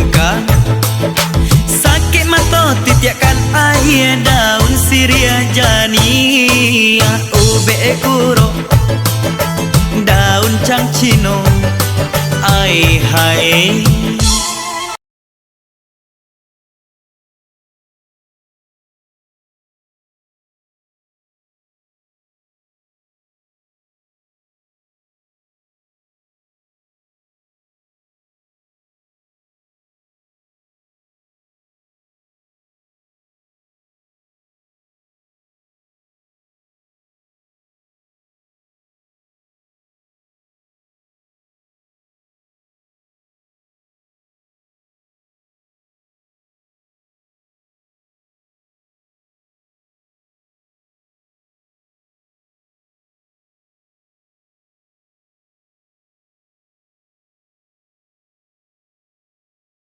tingkah. Sakit mata titiakan air daun siria jani, ube kuro daun cangcino. Ai hai